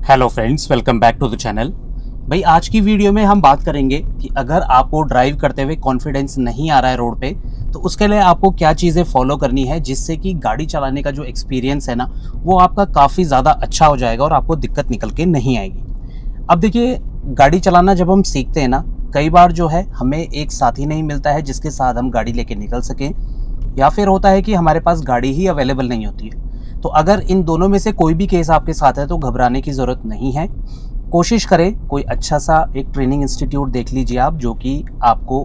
Hello friends, welcome back to the channel. भाई आज की वीडियो में हम बात करेंगे कि अगर आपको ड्राइव करते हुए कॉन्फिडेंस नहीं आ रहा है रोड पे, तो उसके लिए आपको क्या चीज़ें फॉलो करनी है जिससे कि गाड़ी चलाने का जो एक्सपीरियंस है ना, वो आपका काफ़ी ज़्यादा अच्छा हो जाएगा और आपको दिक्कत निकल के नहीं आएगी। अब देखिए, गाड़ी चलाना जब हम सीखते हैं ना, कई बार जो है हमें एक साथी नहीं मिलता है जिसके साथ हम गाड़ी लेके निकल सकें, या फिर होता है कि हमारे पास गाड़ी ही अवेलेबल नहीं होती है। तो अगर इन दोनों में से कोई भी केस आपके साथ है तो घबराने की ज़रूरत नहीं है। कोशिश करें कोई अच्छा सा एक ट्रेनिंग इंस्टीट्यूट देख लीजिए आप, जो कि आपको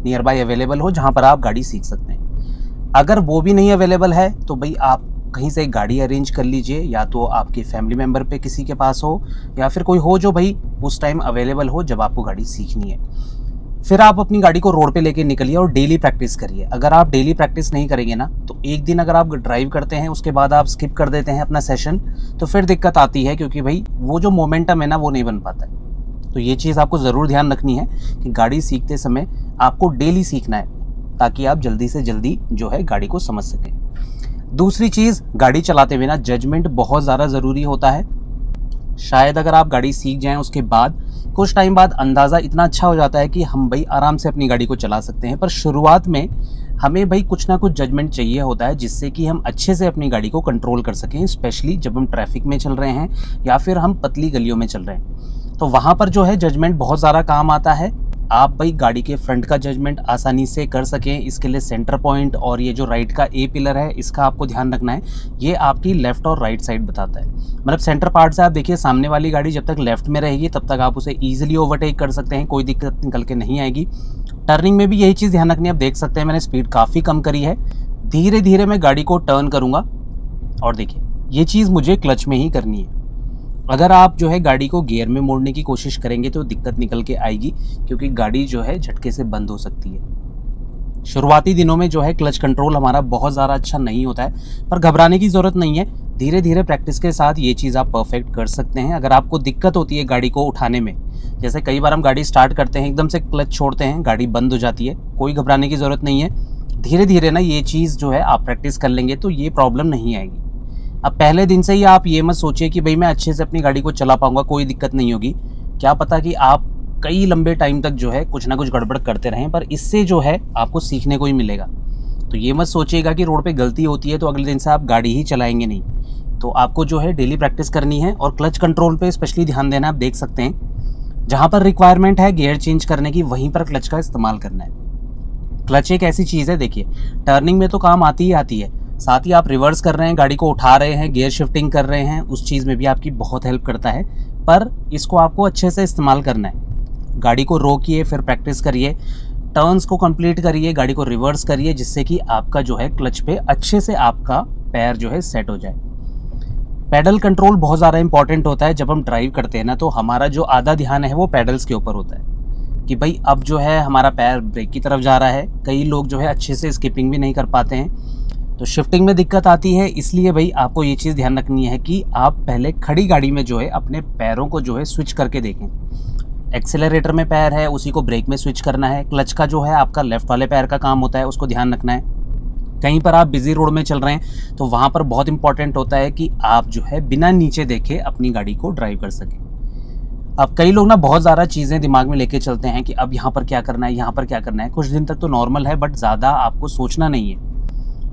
नियर बाय अवेलेबल हो, जहां पर आप गाड़ी सीख सकते हैं। अगर वो भी नहीं अवेलेबल है तो भाई आप कहीं से गाड़ी अरेंज कर लीजिए, या तो आपके फैमिली मेम्बर पे किसी के पास हो, या फिर कोई हो जो भाई उस टाइम अवेलेबल हो जब आपको गाड़ी सीखनी है। फिर आप अपनी गाड़ी को रोड पे लेके निकलिए और डेली प्रैक्टिस करिए। अगर आप डेली प्रैक्टिस नहीं करेंगे ना, तो एक दिन अगर आप ड्राइव करते हैं उसके बाद आप स्किप कर देते हैं अपना सेशन, तो फिर दिक्कत आती है, क्योंकि भाई वो जो मोमेंटम है ना, वो नहीं बन पाता है। तो ये चीज़ आपको ज़रूर ध्यान रखनी है कि गाड़ी सीखते समय आपको डेली सीखना है, ताकि आप जल्दी से जल्दी जो है गाड़ी को समझ सकें। दूसरी चीज़, गाड़ी चलाते हुए ना जजमेंट बहुत ज़्यादा ज़रूरी होता है। शायद अगर आप गाड़ी सीख जाएं उसके बाद कुछ टाइम बाद अंदाज़ा इतना अच्छा हो जाता है कि हम भाई आराम से अपनी गाड़ी को चला सकते हैं, पर शुरुआत में हमें भाई कुछ ना कुछ जजमेंट चाहिए होता है जिससे कि हम अच्छे से अपनी गाड़ी को कंट्रोल कर सकें, स्पेशली जब हम ट्रैफिक में चल रहे हैं या फिर हम पतली गलियों में चल रहे हैं। तो वहाँ पर जो है जजमेंट बहुत ज़्यादा काम आता है। आप भाई गाड़ी के फ्रंट का जजमेंट आसानी से कर सकें, इसके लिए सेंटर पॉइंट और ये जो राइट का ए पिलर है, इसका आपको ध्यान रखना है। ये आपकी लेफ्ट और राइट साइड बताता है। मतलब सेंटर पार्ट से आप देखिए, सामने वाली गाड़ी जब तक लेफ्ट में रहेगी तब तक आप उसे ईजिली ओवरटेक कर सकते हैं, कोई दिक्कत निकल के नहीं आएगी। टर्निंग में भी यही चीज़ ध्यान रखनी है। आप देख सकते हैं मैंने स्पीड काफ़ी कम करी है, धीरे धीरे मैं गाड़ी को टर्न करूँगा। और देखिए, ये चीज़ मुझे क्लच में ही करनी है। अगर आप जो है गाड़ी को गियर में मोड़ने की कोशिश करेंगे तो दिक्कत निकल के आएगी, क्योंकि गाड़ी जो है झटके से बंद हो सकती है। शुरुआती दिनों में जो है क्लच कंट्रोल हमारा बहुत ज़्यादा अच्छा नहीं होता है, पर घबराने की ज़रूरत नहीं है। धीरे धीरे प्रैक्टिस के साथ ये चीज़ आप परफेक्ट कर सकते हैं। अगर आपको दिक्कत होती है गाड़ी को उठाने में, जैसे कई बार हम गाड़ी स्टार्ट करते हैं, एकदम से क्लच छोड़ते हैं, गाड़ी बंद हो जाती है, कोई घबराने की ज़रूरत नहीं है। धीरे धीरे ना ये चीज़ जो है आप प्रैक्टिस कर लेंगे तो ये प्रॉब्लम नहीं आएगी। अब पहले दिन से ही आप ये मत सोचिए कि भाई मैं अच्छे से अपनी गाड़ी को चला पाऊंगा, कोई दिक्कत नहीं होगी। क्या पता कि आप कई लंबे टाइम तक जो है कुछ ना कुछ गड़बड़ करते रहें, पर इससे जो है आपको सीखने को ही मिलेगा। तो ये मत सोचिएगा कि रोड पे गलती होती है तो अगले दिन से आप गाड़ी ही चलाएंगे नहीं। तो आपको जो है डेली प्रैक्टिस करनी है, और क्लच कंट्रोल पे स्पेशली ध्यान देना। आप देख सकते हैं जहाँ पर रिक्वायरमेंट है गियर चेंज करने की, वहीं पर क्लच का इस्तेमाल करना है। क्लच एक ऐसी चीज़ है, देखिए टर्निंग में तो काम आती ही आती है, साथ ही आप रिवर्स कर रहे हैं, गाड़ी को उठा रहे हैं, गियर शिफ्टिंग कर रहे हैं, उस चीज़ में भी आपकी बहुत हेल्प करता है। पर इसको आपको अच्छे से इस्तेमाल करना है। गाड़ी को रोकिए, फिर प्रैक्टिस करिए, टर्न्स को कंप्लीट करिए, गाड़ी को रिवर्स करिए, जिससे कि आपका जो है क्लच पे अच्छे से आपका पैर जो है सेट हो जाए। पैडल कंट्रोल बहुत ज़्यादा इंपॉर्टेंट होता है। जब हम ड्राइव करते हैं ना, तो हमारा जो आधा ध्यान है वो पैडल्स के ऊपर होता है कि भाई अब जो है हमारा पैर ब्रेक की तरफ जा रहा है। कई लोग जो है अच्छे से स्किपिंग भी नहीं कर पाते हैं, तो शिफ्टिंग में दिक्कत आती है। इसलिए भाई आपको ये चीज़ ध्यान रखनी है कि आप पहले खड़ी गाड़ी में जो है अपने पैरों को जो है स्विच करके देखें। एक्सेलरेटर में पैर है, उसी को ब्रेक में स्विच करना है। क्लच का जो है आपका लेफ्ट वाले पैर का काम होता है, उसको ध्यान रखना है। कहीं पर आप बिजी रोड में चल रहे हैं तो वहाँ पर बहुत इंपॉर्टेंट होता है कि आप जो है बिना नीचे देखे अपनी गाड़ी को ड्राइव कर सकें। अब कई लोग ना बहुत ज़्यादा चीज़ें दिमाग में लेके चलते हैं कि अब यहाँ पर क्या करना है, यहाँ पर क्या करना है। कुछ दिन तक तो नॉर्मल है, बट ज़्यादा आपको सोचना नहीं है,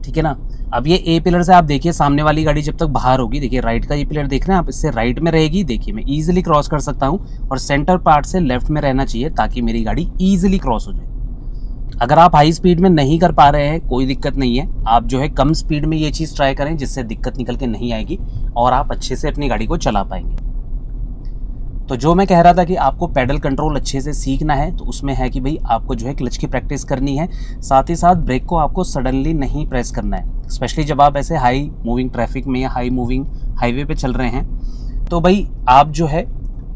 ठीक है ना। अब ये ए पिलर से आप देखिए, सामने वाली गाड़ी जब तक बाहर होगी, देखिए राइट का ये पिलर देख रहे हैं आप, इससे राइट में रहेगी, देखिए मैं ईजिली क्रॉस कर सकता हूँ, और सेंटर पार्ट से लेफ्ट में रहना चाहिए ताकि मेरी गाड़ी ईजिली क्रॉस हो जाए। अगर आप हाई स्पीड में नहीं कर पा रहे हैं, कोई दिक्कत नहीं है, आप जो है कम स्पीड में ये चीज़ ट्राई करें, जिससे दिक्कत निकल के नहीं आएगी और आप अच्छे से अपनी गाड़ी को चला पाएंगे। तो जो मैं कह रहा था कि आपको पैडल कंट्रोल अच्छे से सीखना है, तो उसमें है कि भाई आपको जो है क्लच की प्रैक्टिस करनी है, साथ ही साथ ब्रेक को आपको सडनली नहीं प्रेस करना है। स्पेशली जब आप ऐसे हाई मूविंग ट्रैफिक में या हाई मूविंग हाईवे पे चल रहे हैं, तो भाई आप जो है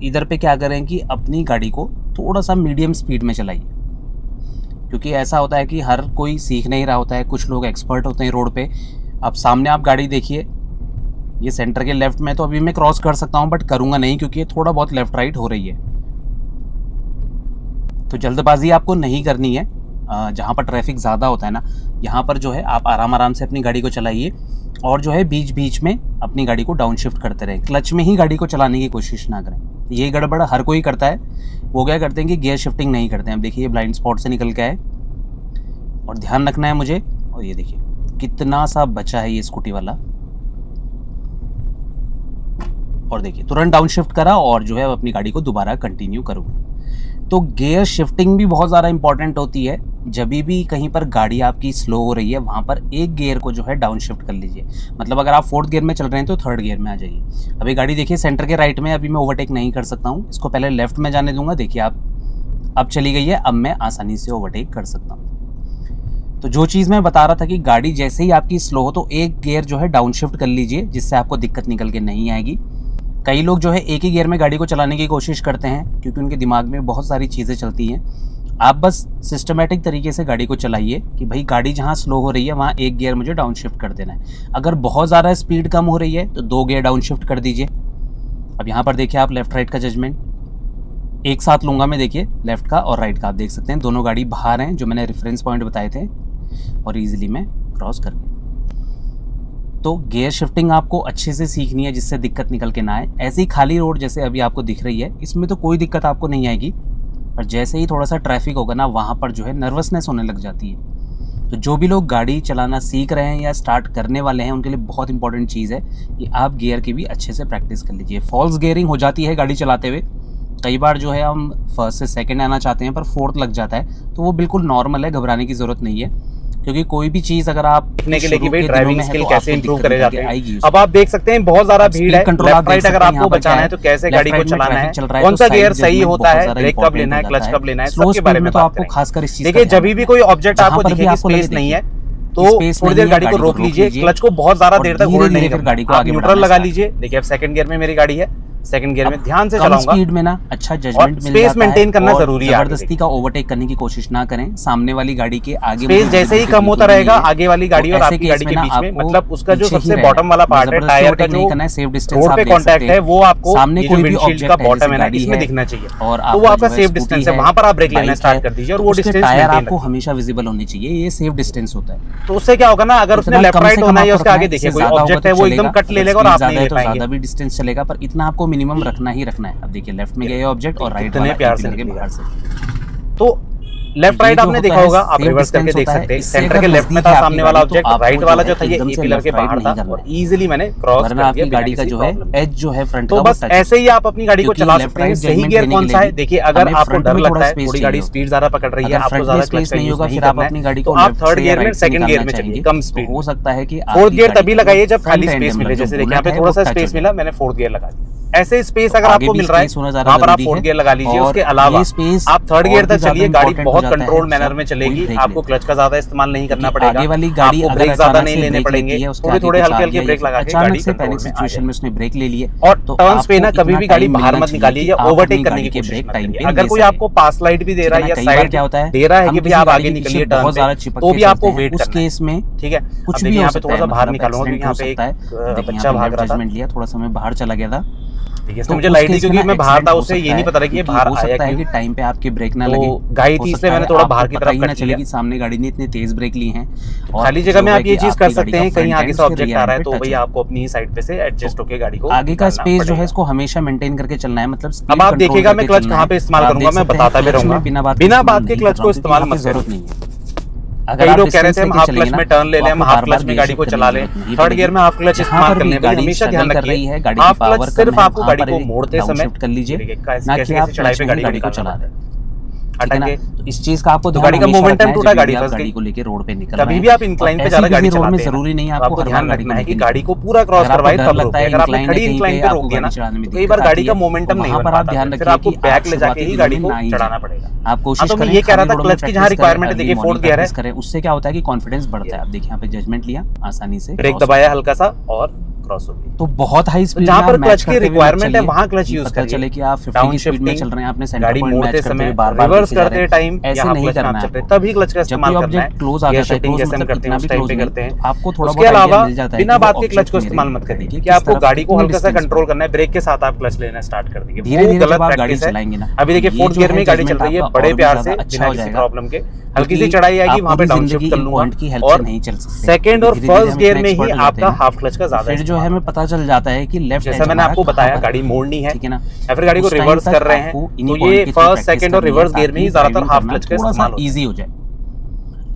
इधर पे क्या करें कि अपनी गाड़ी को थोड़ा सा मीडियम स्पीड में चलाइए, क्योंकि ऐसा होता है कि हर कोई सीख नहीं रहा होता है, कुछ लोग एक्सपर्ट होते हैं रोड पे। अब सामने आप गाड़ी देखिए, ये सेंटर के लेफ्ट में, तो अभी मैं क्रॉस कर सकता हूं, बट करूंगा नहीं क्योंकि ये थोड़ा बहुत लेफ्ट राइट हो रही है। तो जल्दबाजी आपको नहीं करनी है, जहाँ पर ट्रैफिक ज़्यादा होता है ना, यहाँ पर जो है आप आराम से अपनी गाड़ी को चलाइए और जो है बीच बीच में अपनी गाड़ी को डाउन शिफ्ट करते रहें। क्लच में ही गाड़ी को चलाने की कोशिश ना करें, ये गड़बड़ हर कोई करता है। वो क्या करते हैं कि गियर शिफ्टिंग नहीं करते हैं। अब देखिए ये ब्लाइंड स्पॉट से निकल के आए और ध्यान रखना है मुझे। और ये देखिए कितना सा बचा है ये स्कूटी वाला, और देखिए तुरंत डाउन शिफ्ट करा और जो है अपनी गाड़ी को दोबारा कंटिन्यू करूँगा। तो गियर शिफ्टिंग भी बहुत ज़्यादा इंपॉर्टेंट होती है। जब भी कहीं पर गाड़ी आपकी स्लो हो रही है वहाँ पर एक गियर को जो है डाउन शिफ्ट कर लीजिए। मतलब अगर आप 4th गियर में चल रहे हैं तो 3rd गियर में आ जाइए। अभी गाड़ी देखिए सेंटर के राइट में, अभी मैं ओवरटेक नहीं कर सकता हूँ, इसको पहले लेफ्ट में जाने दूंगा। देखिए आप अब चली गई है, अब मैं आसानी से ओवरटेक कर सकता हूँ। तो जो चीज़ मैं बता रहा था कि गाड़ी जैसे ही आपकी स्लो हो तो एक गियर जो है डाउन शिफ्ट कर लीजिए, जिससे आपको दिक्कत निकल के नहीं आएगी। कई लोग जो है एक ही गियर में गाड़ी को चलाने की कोशिश करते हैं क्योंकि उनके दिमाग में बहुत सारी चीज़ें चलती हैं। आप बस सिस्टमेटिक तरीके से गाड़ी को चलाइए कि भाई गाड़ी जहाँ स्लो हो रही है वहाँ एक गियर मुझे डाउन शिफ्ट कर देना है। अगर बहुत ज़्यादा स्पीड कम हो रही है तो 2 गियर डाउन शिफ्ट कर दीजिए। अब यहाँ पर देखिए आप लेफ्ट राइट का जजमेंट एक साथ लूँगा मैं। देखिए लेफ्ट का और राइट का आप देख सकते हैं, दोनों गाड़ी बाहर हैं जो मैंने रेफरेंस पॉइंट बताए थे, और ईजिली मैं क्रॉस कर गया। तो गियर शिफ्टिंग आपको अच्छे से सीखनी है जिससे दिक्कत निकल के ना आए। ऐसी खाली रोड जैसे अभी आपको दिख रही है इसमें तो कोई दिक्कत आपको नहीं आएगी, पर जैसे ही थोड़ा सा ट्रैफिक होगा ना वहाँ पर जो है नर्वसनेस होने लग जाती है। तो जो भी लोग गाड़ी चलाना सीख रहे हैं या स्टार्ट करने वाले हैं उनके लिए बहुत इंपॉर्टेंट चीज़ है कि आप गियर की भी अच्छे से प्रैक्टिस कर लीजिए। फॉल्स गियरिंग हो जाती है गाड़ी चलाते हुए। कई बार जो है हम 1st से 2nd आना चाहते हैं पर 4th लग जाता है, तो वो बिल्कुल नॉर्मल है, घबराने की ज़रूरत नहीं है। क्योंकि कोई भी चीज अगर आप देखने के लिए कि भाई ड्राइविंग स्किल कैसे इंप्रूव करे जाते हैं। अब आप देख सकते हैं बहुत ज्यादा भीड़ है, लेफ्ट राइट अगर आपको बचाना है तो कैसे गाड़ी को चलाना है, कौन सा गियर सही होता है, ब्रेक कब लेना है, क्लच कब लेना है, सबके बारे में बात करेंगे। देखिए जब भी कोई ऑब्जेक्ट आपको दिखे कि स्पेस नहीं है तो थोड़ी देर गाड़ी को रोक लीजिए, क्लच को बहुत ज्यादा देर तक होल्ड नहीं करना, गाड़ी को आगे न्यूट्रल लगा लीजिए। देखिए अब 2nd गियर में मेरी गाड़ी है, 2nd गियर में ध्यान से चलाऊंगा। स्पीड में ना अच्छा जजमेंट मिल जाता है, स्पेस मेंटेन करना जरूरी है। जबरदस्ती का ओवरटेक करने की कोशिश ना करें। सामने वाली गाड़ी के आगे स्पेस जैसे ही कम होता रहेगा आगे वाली गाड़ी और आपकी गाड़ी के बीच में, मतलब उसका जो सबसे बॉटम वाला पार्ट है टायर का जो रोड पे कांटेक्ट है वो आपको सामने कोई भी विंडशील्ड का बॉटम है ना इसमें दिखना चाहिए, और तो वो आपका सेफ डिस्टेंस है। वहां पर आप ब्रेक लेना स्टार्ट कर दीजिए और वो डिस्टेंस टायर आपको हमेशा विजिबल होनी चाहिए, ये सेफ डिस्टेंस होता है। तो उससे क्या होगा ना, अगर उसने लेफ्ट राइट होना है उसके आगे देखिए कोई ऑब्जेक्ट है वो एकदम कट ले लेगा और आप नहीं ले पाएंगे। ज्यादा भी डिस्टेंस चलेगा पर इतना आपको मिनिमम रखना ही रखना है। अब देखिए लेफ्ट में गया ऑब्जेक्ट और राइट वाला प्यार से बाहर से, तो लेफ्ट राइट आपने देखा होगा, आप रिवर्स करके देख सकते हैं। सेंटर के लेफ्ट में था सामने वाला ऑब्जेक्ट, राइट वाला जो था ये ए पिलर के बाहर था और इजीली मैंने क्रॉस कर दिया। गाड़ी का जो है एज जो है फ्रंट तो बस ऐसे ही आप अपनी गाड़ी को चला सकते हैं। सही गियर कौन सा है देखिए, अगर आपको डर लगता है थोड़ी गाड़ी स्पीड ज्यादा पकड़ रही है, आपको ज्यादा क्लच नहीं होगा, फिर आप अपनी गाड़ी को आप 3rd गियर में 2nd गियर में चलिए, कम स्पीड हो सकता है कि 4th गियर तभी लगाइए जब खाली स्पेस मिले। जैसे देखिए यहाँ पे थोड़ा सा स्पेस मिला, मैंने 4th गियर लगा दिया। ऐसे स्पेस अगर आपको मिल रहा है वहां पर आप 4th गियर लगा लीजिए। उसके अलावा आप 3rd गियर तक चलिए, गाड़ी बहुत कंट्रोल मैनर में चलेगी, आपको क्लच का ज्यादा इस्तेमाल नहीं करना पड़ेगा, आगे वाली गाड़ी आपको ब्रेक ज्यादा नहीं लेने पड़ेंगे, थोड़े हल्के ब्रेक लगा के गाड़ी से पैनिक सिचुएशन में उसने ब्रेक ले लिए। और टर्न्स पे ना कभी भी गाड़ी बाहर मत निकालिए या ओवरटेक करने की कोशिश मत करिए। अगर कोई आपको पास लाइट भी दे रहा है या साइड क्या होता है दे रहा है कि भाई आप आगे निकलिए टर्न पे, तो भी आपको वेट करना है। में ठीक है, कुछ भी यहाँ पे थोड़ा सा बाहर निकालूंगा, यहाँ पे एक बच्चा भाग रहा था, लिया थोड़ा सा मैं बाहर चला गया था। तो मुझे लाइट दी क्योंकि मैं बाहर था, उससे ये नहीं पता था कि ये बाहर आया है कि टाइम पे आपकी ब्रेक ना लगे, गाड़ी थी इसलिए मैंने थोड़ा बाहर की तरफ कट लिया। सामने गाड़ी ने इतनी तेज ब्रेक ली है, खाली जगह में आप ये चीज कर सकते हैं। कहीं आगे से ऑब्जेक्ट आ रहा है तो भाई आपको अपनी ही साइड पे से एडजस्ट होकर गाड़ी को आगे का स्पेस जो है इसको हमेशा मेंटेन करके चलना है। मतलब अब आप देखिएगा मैं क्लच कहाँ पे इस्तेमाल करूंगा, मैं बताता भी रहूंगा। बिना बात के क्लच को इस्तेमाल मत जरूरत नहीं है। कई लोग कह रहे थे हम हाफ क्लच में टर्न ले लें, हम हाफ क्लच में गाड़ी को चला लें। 3rd गियर में हाफ क्लच इस्तेमाल करने में हमेशा ध्यान रखिए, हाफ क्लच सिर्फ आपको गाड़ी को मोड़ते समय कर लीजिए, ना कि आप चढ़ाई पे गाड़ी को चला रहे हैं। तो इस चीज का आपको गाड़ी का मोमेंटम टूटा, गाड़ी को लेके रोड पे निकल कभी भी आप इंक्लाइन पे ज्यादा गाड़ी चलाते हैं, जरूरी नहीं है आपको ध्यान रखना है कि गाड़ी को पूरा क्रॉस करवाए तब रोके। अगर आपने खड़ी इंक्लाइन पे रोक दिया ना तो कई बार गाड़ी का मोमेंटम नहीं बन पाता, फिर आपको बैक ले जाके ही गाड़ी को चढ़ाना पड़ेगा। आप कोशिश करें, ये कह रहा था क्लच की जहाँ रिक्वायरमेंट है, देखिए 4th गियर है, उससे क्या होता है कि कॉन्फिडेंस बढ़ता है। आप देखिए यहाँ पे जजमेंट लिया आसानी से, ब्रेक दबाया हल्का सा और क्रॉस होगी। तो बहुत हाई स्पीड जहाँ पर क्लच की रिक्वायरमेंट है वहाँ क्लच यूज करिए। चले कि आप 50 की स्पीड में चल रहे हैं, आपने सेंटर गाड़ी पॉइंट मोड़ते समय रिवर्स करते टाइम ऐसे नहीं करना है, तभी क्लच का इस्तेमाल करना है। क्लोज आ जाता है, क्लोज मतलब कितना भी क्लोज करते हैं आपको थोड़ा उसके अलावा बिना बात के क्लच को इस्तेमाल मत करिए कि आपको गाड़ी को हल्का सा कंट्रोल करना है, ब्रेक के साथ आप क्लच लेना स्टार्ट कर दीजिए। धीरे धीरे जब आप गाड़ी चलाएंगे ना, अभी देखिए 4th गियर में गाड़ी चल रही है बड़े प्यार से, बिना किसी प्रॉब्लम के। हल्की सी चढ़ाई आएगी वहां पे डाउन शिफ्ट कर लूंगा, और नहीं चल सकते। सेकंड और फर्स्ट गियर में ही आपका हाफ क्लच का ज्यादा फिर जो है हमें पता चल जाता है कि लेफ्ट, जैसा मैंने आपको बताया गाड़ी मोड़नी है, ठीक है ना, या फिर गाड़ी को रिवर्स कर रहे हैं तो ये फर्स्ट सेकंड और रिवर्स गियर में ही ज्यादातर हाफ क्लच का इस्तेमाल होता है, इजी हो जाए।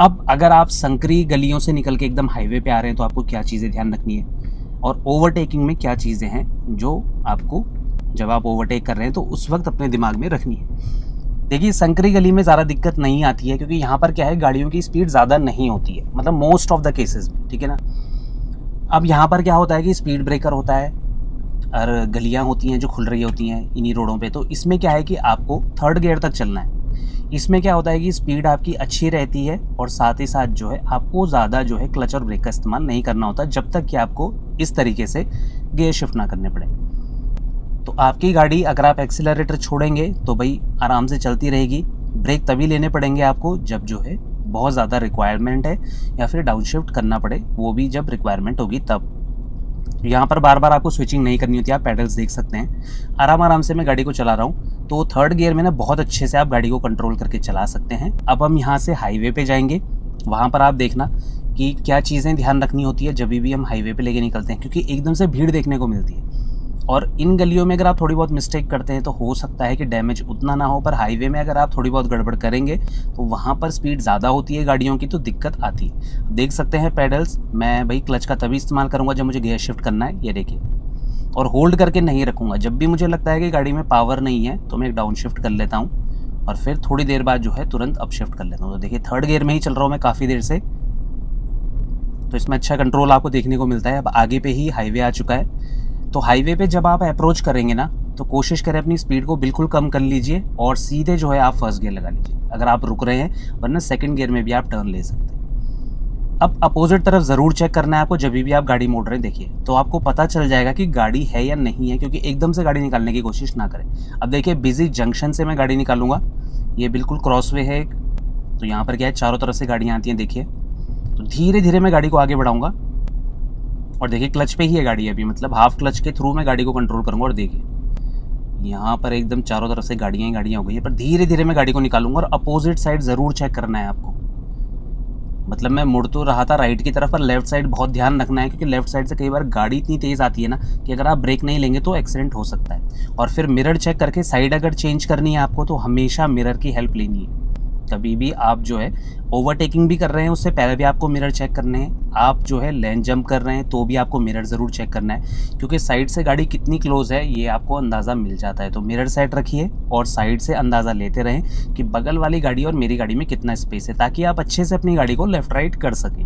अब अगर आप संकरी गलियों से निकल के एकदम हाईवे पे आ रहे हैं तो आपको क्या चीजें ध्यान रखनी है, और ओवरटेकिंग में क्या चीजें हैं जो आपको जब आप ओवरटेक कर रहे हैं तो उस वक्त अपने दिमाग में रखनी है। देखिए संकरी गली में ज़्यादा दिक्कत नहीं आती है, क्योंकि यहाँ पर क्या है, गाड़ियों की स्पीड ज़्यादा नहीं होती है, मतलब मोस्ट ऑफ द केसेस में, ठीक है ना। अब यहाँ पर क्या होता है कि स्पीड ब्रेकर होता है और गलियाँ होती हैं जो खुल रही होती हैं इन्हीं रोडों पे, तो इसमें क्या है कि आपको 3rd गियर तक चलना है। इसमें क्या होता है कि स्पीड आपकी अच्छी रहती है, और साथ ही साथ जो है आपको ज़्यादा जो है क्लच और ब्रेक का इस्तेमाल नहीं करना होता, जब तक कि आपको इस तरीके से गियर शिफ्ट ना करने पड़े। तो आपकी गाड़ी अगर आप एक्सीलरेटर छोड़ेंगे तो भाई आराम से चलती रहेगी। ब्रेक तभी लेने पड़ेंगे आपको जब जो है बहुत ज़्यादा रिक्वायरमेंट है, या फिर डाउन शिफ्ट करना पड़े, वो भी जब रिक्वायरमेंट होगी तब। यहाँ पर बार बार आपको स्विचिंग नहीं करनी होती, आप पैडल्स देख सकते हैं। आराम से मैं गाड़ी को चला रहा हूँ, तो 3rd गियर में ना बहुत अच्छे से आप गाड़ी को कंट्रोल करके चला सकते हैं। अब हम यहाँ से हाईवे पे जाएंगे, वहाँ पर आप देखना कि क्या चीज़ें ध्यान रखनी होती है जब भी हम हाईवे पे लेके निकलते हैं, क्योंकि एकदम से भीड़ देखने को मिलती है, और इन गलियों में अगर आप थोड़ी बहुत मिस्टेक करते हैं तो हो सकता है कि डैमेज उतना ना हो, पर हाईवे में अगर आप थोड़ी बहुत गड़बड़ करेंगे तो वहाँ पर स्पीड ज़्यादा होती है गाड़ियों की, तो दिक्कत आती है। देख सकते हैं पैडल्स, मैं भाई क्लच का तभी इस्तेमाल करूँगा जब मुझे गियर शिफ्ट करना है, ये देखिए, और होल्ड करके नहीं रखूँगा। जब भी मुझे लगता है कि गाड़ी में पावर नहीं है तो मैं एक डाउन शिफ्ट कर लेता हूँ, और फिर थोड़ी देर बाद जो है तुरंत अप शिफ्ट कर लेता हूँ। तो देखिए 3rd गियर में ही चल रहा हूँ मैं काफ़ी देर से, तो इसमें अच्छा कंट्रोल आपको देखने को मिलता है। अब आगे पे ही हाईवे आ चुका है, तो हाईवे पे जब आप अप्रोच करेंगे ना तो कोशिश करें अपनी स्पीड को बिल्कुल कम कर लीजिए, और सीधे जो है आप 1st गियर लगा लीजिए अगर आप रुक रहे हैं, वरना 2nd गियर में भी आप टर्न ले सकते हैं। अब अपोजिट तरफ ज़रूर चेक करना है आपको जब भी आप गाड़ी मोड़ रहे हैं, देखिए तो आपको पता चल जाएगा कि गाड़ी है या नहीं है, क्योंकि एकदम से गाड़ी निकालने की कोशिश ना करें। अब देखिए बिजी जंक्शन से मैं गाड़ी निकालूंगा, ये बिल्कुल क्रॉसवे है एक, तो यहाँ पर क्या है चारों तरफ से गाड़ियाँ आती हैं, देखिए, तो धीरे धीरे मैं गाड़ी को आगे बढ़ाऊँगा, और देखिए क्लच पे ही है गाड़ी अभी, मतलब हाफ क्लच के थ्रू मैं गाड़ी को कंट्रोल करूँगा, और देखिए यहाँ पर एकदम चारों तरफ से गाड़ियाँ हो गई है, पर धीरे धीरे मैं गाड़ी को निकालूंगा। और अपोजिट साइड ज़रूर चेक करना है आपको, मतलब मैं मुड़ तो रहा था राइट की तरफ, पर लेफ्ट साइड बहुत ध्यान रखना है, क्योंकि लेफ्ट साइड से कई बार गाड़ी इतनी तेज़ आती है ना कि अगर आप ब्रेक नहीं लेंगे तो एक्सीडेंट हो सकता है। और फिर मिरर चेक करके साइड अगर चेंज करनी है आपको तो हमेशा मिरर की हेल्प लेनी है। कभी भी आप जो है ओवरटेकिंग भी कर रहे हैं उससे पहले भी आपको मिरर चेक करने हैं, आप जो है लेन जंप कर रहे हैं तो भी आपको मिरर ज़रूर चेक करना है, क्योंकि साइड से गाड़ी कितनी क्लोज है ये आपको अंदाज़ा मिल जाता है। तो मिरर सेट रखिए और साइड से अंदाज़ा लेते रहें कि बगल वाली गाड़ी और मेरी गाड़ी में कितना स्पेस है, ताकि आप अच्छे से अपनी गाड़ी को लेफ्ट राइट कर सकें।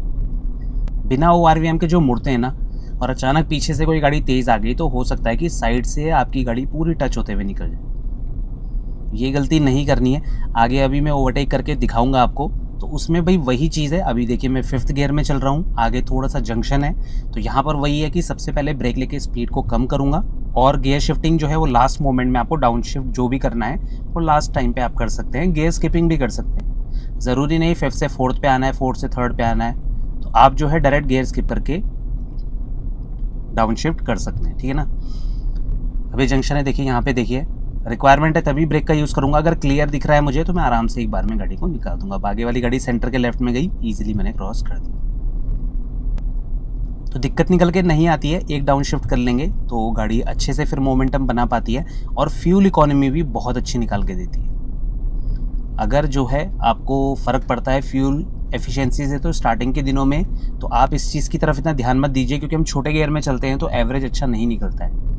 बिना ORVM के जो मुड़ते हैं ना और अचानक पीछे से कोई गाड़ी तेज़ आ गई तो हो सकता है कि साइड से आपकी गाड़ी पूरी टच होते हुए निकल जाए। ये गलती नहीं करनी है। आगे अभी मैं ओवरटेक करके दिखाऊंगा आपको, तो उसमें भाई वही चीज़ है। अभी देखिए मैं 5th गियर में चल रहा हूँ, आगे थोड़ा सा जंक्शन है, तो यहाँ पर वही है कि सबसे पहले ब्रेक लेके स्पीड को कम करूँगा, और गियर शिफ्टिंग जो है वो लास्ट मोमेंट में आपको डाउन शिफ्ट जो भी करना है वो लास्ट टाइम पे आप कर सकते हैं। गियर स्किपिंग भी कर सकते हैं, ज़रूरी नहीं 5th से 4th पे आना है, 4th से 3rd पे आना है, तो आप जो है डायरेक्ट गियर स्किप करके डाउन शिफ्ट कर सकते हैं, ठीक है ना। अभी जंक्शन है, देखिए यहाँ पे देखिए रिक्वायरमेंट है तभी ब्रेक का यूज़ करूंगा। अगर क्लियर दिख रहा है मुझे तो मैं आराम से एक बार में गाड़ी को निकाल दूंगा। अब आगे वाली गाड़ी सेंटर के लेफ्ट में गई, इजीली मैंने क्रॉस कर दी, तो दिक्कत निकल के नहीं आती है। एक डाउन शिफ्ट कर लेंगे तो गाड़ी अच्छे से फिर मोमेंटम बना पाती है, और फ्यूल इकोनॉमी भी बहुत अच्छी निकाल के देती है। अगर जो है आपको फ़र्क पड़ता है फ्यूल एफिशिएंसी से तो स्टार्टिंग के दिनों में तो आप इस चीज़ की तरफ इतना ध्यान मत दीजिए, क्योंकि हम छोटे गियर में चलते हैं तो एवरेज अच्छा नहीं निकलता है।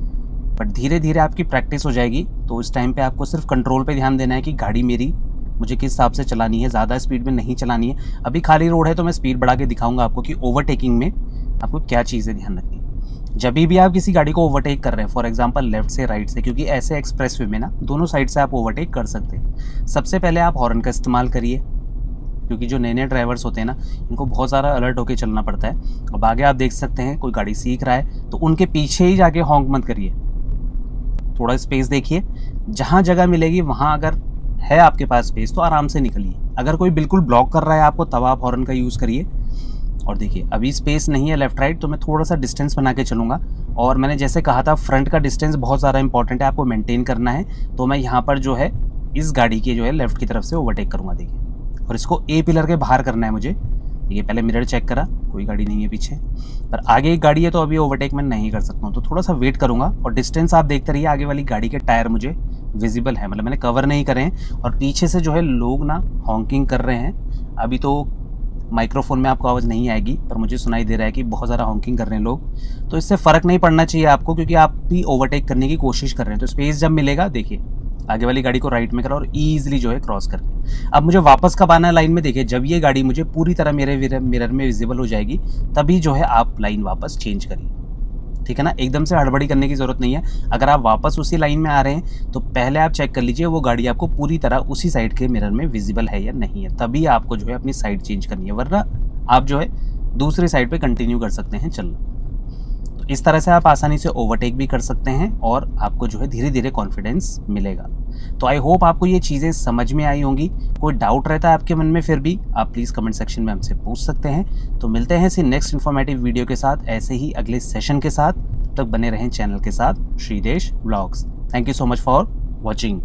बट धीरे धीरे आपकी प्रैक्टिस हो जाएगी, तो इस टाइम पे आपको सिर्फ कंट्रोल पे ध्यान देना है कि गाड़ी मेरी मुझे किस हिसाब से चलानी है, ज़्यादा स्पीड में नहीं चलानी है। अभी खाली रोड है तो मैं स्पीड बढ़ा के दिखाऊंगा आपको कि ओवरटेकिंग में आपको क्या चीज़ें ध्यान रखनी है। जब भी आप किसी गाड़ी को ओवरटेक कर रहे हैं, फॉर एग्जांपल लेफ्ट से राइट से, क्योंकि ऐसे एक्सप्रेसवे में ना दोनों साइड से आप ओवरटेक कर सकते हैं, सबसे पहले आप हॉर्न का इस्तेमाल करिए। क्योंकि जो नए नए ड्राइवर्स होते हैं ना, इनको बहुत ज़्यादा अलर्ट होकर चलना पड़ता है। अब आगे आप देख सकते हैं कोई गाड़ी सीख रहा है तो उनके पीछे ही जाके हॉन्क मत करिए, थोड़ा स्पेस देखिए, जहाँ जगह मिलेगी वहाँ अगर है आपके पास स्पेस तो आराम से निकलिए। अगर कोई बिल्कुल ब्लॉक कर रहा है आपको तब आप हॉर्न का यूज़ करिए। और देखिए अभी स्पेस नहीं है लेफ़्ट राइट, तो मैं थोड़ा सा डिस्टेंस बना के चलूँगा। और मैंने जैसे कहा था फ्रंट का डिस्टेंस बहुत ज़्यादा इंपॉर्टेंट है, आपको मेंटेन करना है। तो मैं यहाँ पर जो है इस गाड़ी के जो है लेफ़्ट की तरफ से ओवरटेक करूँगा, देखिए, और इसको ए पिलर के बाहर करना है मुझे। ये पहले मिरर चेक करा, कोई गाड़ी नहीं है पीछे, पर आगे एक गाड़ी है तो अभी ओवरटेक मैं नहीं कर सकता हूँ, तो थोड़ा सा वेट करूँगा। और डिस्टेंस आप देखते रहिए, आगे वाली गाड़ी के टायर मुझे विजिबल है, मतलब मैंने कवर नहीं करे हैं। और पीछे से जो है लोग ना हॉन्किंग कर रहे हैं। अभी तो माइक्रोफोन में आपको आवाज़ नहीं आएगी, पर मुझे सुनाई दे रहा है कि बहुत ज़्यादा हॉन्किंग कर रहे हैं लोग। तो इससे फ़र्क नहीं पड़ना चाहिए आपको, क्योंकि आप भी ओवरटेक करने की कोशिश कर रहे हैं। तो स्पेस जब मिलेगा, देखिए आगे वाली गाड़ी को राइट में करा और ईजिली जो है क्रॉस करके अब मुझे वापस कब आना है लाइन में। देखिए जब ये गाड़ी मुझे पूरी तरह मेरे मिरर में विजिबल हो जाएगी तभी जो है आप लाइन वापस चेंज करिए, ठीक है ना। एकदम से हड़बड़ी करने की ज़रूरत नहीं है। अगर आप वापस उसी लाइन में आ रहे हैं तो पहले आप चेक कर लीजिए वो गाड़ी आपको पूरी तरह उसी साइड के मिरर में विजिबल है या नहीं है, तभी आपको जो है अपनी साइड चेंज करनी है, वरना आप जो है दूसरी साइड पे कंटिन्यू कर सकते हैं चलना। तो इस तरह से आप आसानी से ओवरटेक भी कर सकते हैं और आपको जो है धीरे धीरे कॉन्फिडेंस मिलेगा। तो आई होप आपको ये चीज़ें समझ में आई होंगी। कोई डाउट रहता है आपके मन में फिर भी आप प्लीज़ कमेंट सेक्शन में हमसे पूछ सकते हैं। तो मिलते हैं इसी नेक्स्ट इन्फॉर्मेटिव वीडियो के साथ, ऐसे ही अगले सेशन के साथ। तब तक बने रहें चैनल के साथ, Shridesh vlogs. Thank you so much for watching.